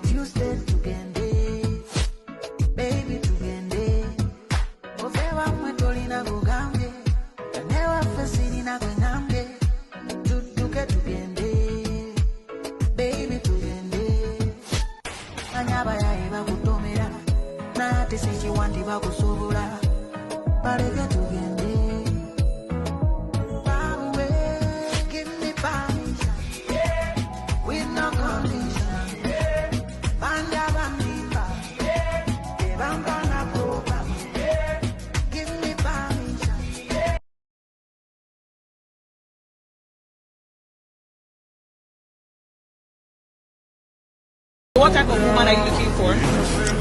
Tuesday, baby tugende. Ofewa mwetolina kugambe, newa fesini na kwenambe. Tutuke tugende, baby tugende. Anyaba ya iba kutomera, na ate sichi wandi bakusobula. Parege tugende. What type of woman are you looking for?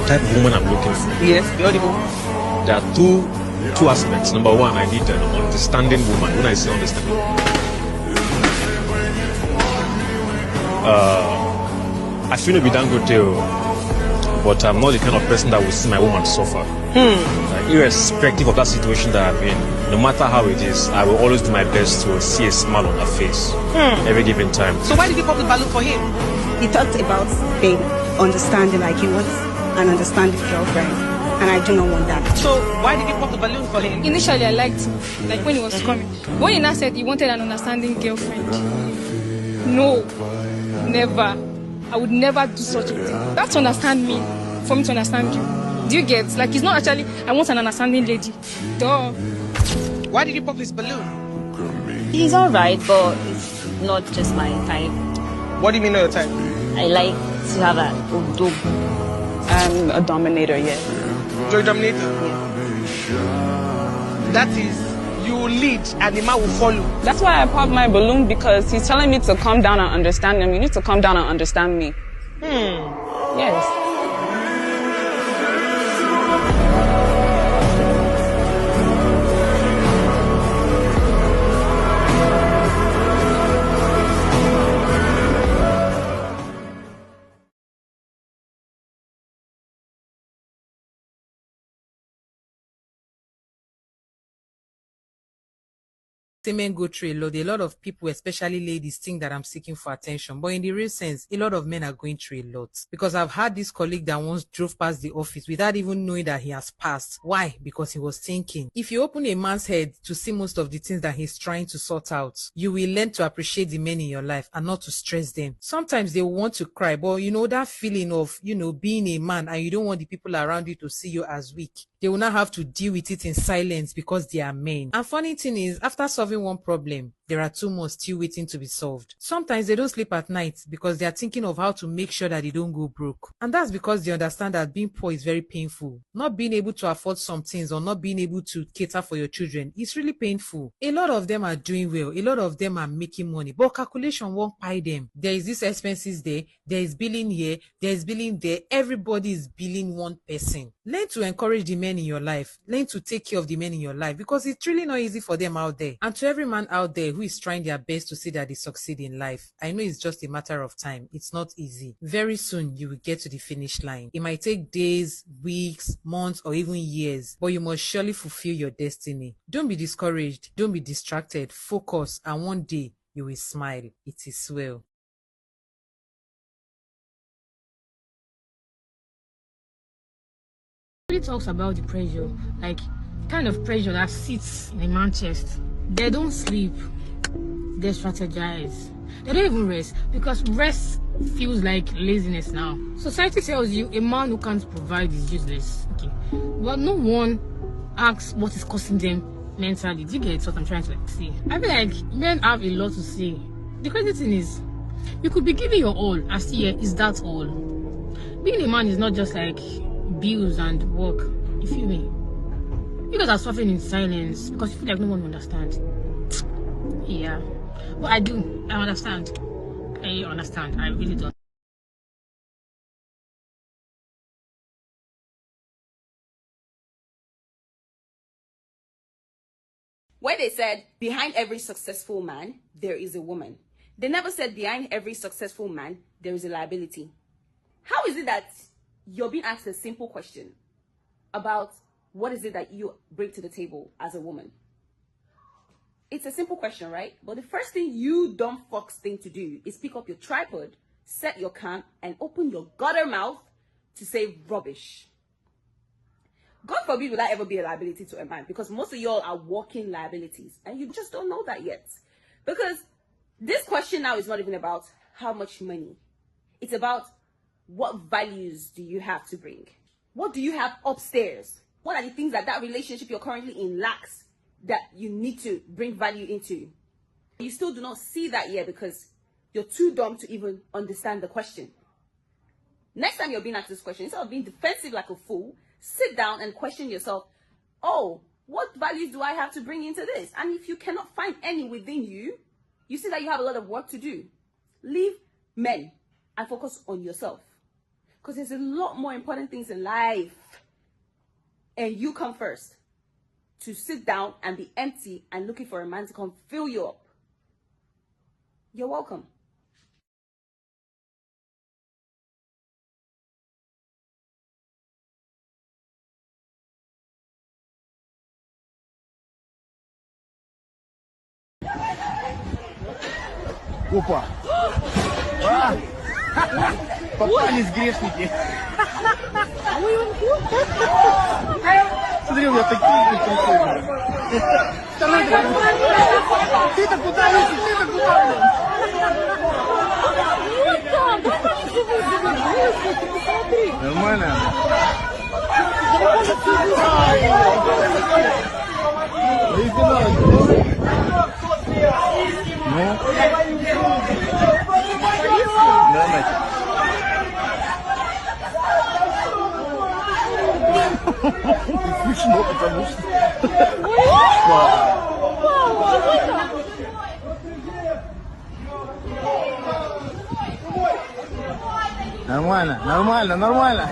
Type of woman I'm looking for? Yes, be audible. There are two aspects. Number one, I need an understanding woman. When I say understanding, I feel to be Dangote, but I'm not the kind of person that will see my woman suffer. Like, irrespective of that situation that I'm in, no matter how it is, I will always do my best to see a smile on her face every given time. So why did you pop the balloon for him? He talked about being understanding, like he wants an understanding girlfriend, and I do not want that. So why did you pop the balloon for him? Initially, I liked him, like when he was coming. When he now said he wanted an understanding girlfriend, no, never. I would never do such a thing. That's to understand me, for me to understand you. Do you get? Like, it's not actually, I want an understanding lady. Duh. Why did you pop his balloon? He's alright, but it's not just my type. What do you mean not your type? I like to have a dog. I'm a dominator, yeah. You're a dominator? Yeah. That is, you will lead and the man will follow. That's why I popped my balloon, because he's telling me to calm down and understand him. You need to calm down and understand me. Yes. Men go through a lot of people, especially ladies, think that I'm seeking for attention, but in the real sense, a lot of men are going through a lot. Because I've had this colleague that once drove past the office without even knowing that he has passed. Why? Because he was thinking. If you open a man's head to see most of the things that he's trying to sort out, you will learn to appreciate the men in your life and not to stress them. Sometimes they will want to cry, but you know that feeling of, being a man and you don't want the people around you to see you as weak. They will not have to deal with it in silence because they are men. And funny thing is, after solving one problem, there are 2 more still waiting to be solved. Sometimes they don't sleep at night because they are thinking of how to make sure that they don't go broke. And that's because they understand that being poor is very painful. Not being able to afford some things or not being able to cater for your children is really painful. A lot of them are doing well. A lot of them are making money, but calculation won't pay them. There is this expenses there. There is billing here. There is billing there. Everybody is billing one person. Learn to encourage the men in your life. Learn to take care of the men in your life, because it's really not easy for them out there. And to every man out there who is trying their best to see that they succeed in life, I know it's just a matter of time. It's not easy. Very soon you will get to the finish line. It might take days, weeks, months, or even years, but you must surely fulfill your destiny. Don't be discouraged. Don't be distracted. Focus, and one day you will smile. It is well. He talks about the pressure, like kind of pressure that sits in a man's chest. They don't sleep, they strategize, they don't even rest, because rest feels like laziness now. Society tells you a man who can't provide is useless, okay, but no one asks what is causing them mentally. Do you get what I'm trying to say? I feel like men have a lot to say. The crazy thing is, you could be giving your all and still here is that all. Being a man is not just like bills and work. You feel me? You guys are suffering in silence because you feel like no one will understand. Yeah, but I do. I understand. I understand. I really do. When they said behind every successful man there is a woman, they never said behind every successful man there is a liability. How is it that you're being asked a simple question about what is it that you bring to the table as a woman? It's a simple question, right? But the first thing you dumb fucks think to do is pick up your tripod, set your cam, and open your gutter mouth to say rubbish. God forbid will that ever be a liability to a man, because most of y'all are walking liabilities and you just don't know that yet. Because this question now is not even about how much money. It's about what values do you have to bring? What do you have upstairs? What are the things that relationship you're currently in lacks that you need to bring value into? You still do not see that yet because you're too dumb to even understand the question. Next time you're being asked this question, instead of being defensive like a fool, sit down and question yourself, oh, what values do I have to bring into this? And if you cannot find any within you, you see that you have a lot of work to do. Leave men and focus on yourself. Because there's a lot more important things in life. And you come first. To sit down and be empty and looking for a man to come fill you up. You're welcome. Опа! А! Попались грешники! Смотри, у меня такие прикольные. Второй такой. Ты-то куда лезешь? Ты-то куда лезешь? Нормально? Смешно, потому что... Нормально, нормально, нормально.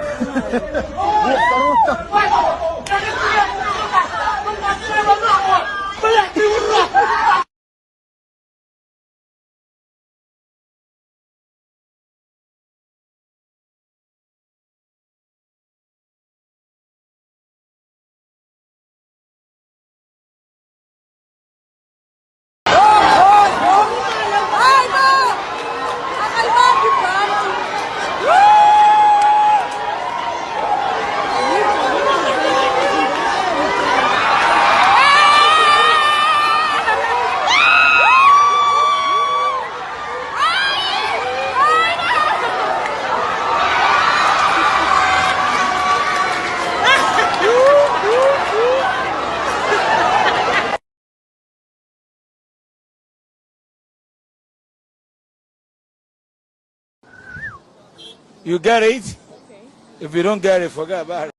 You get it? Okay. If you don't get it, forget about it.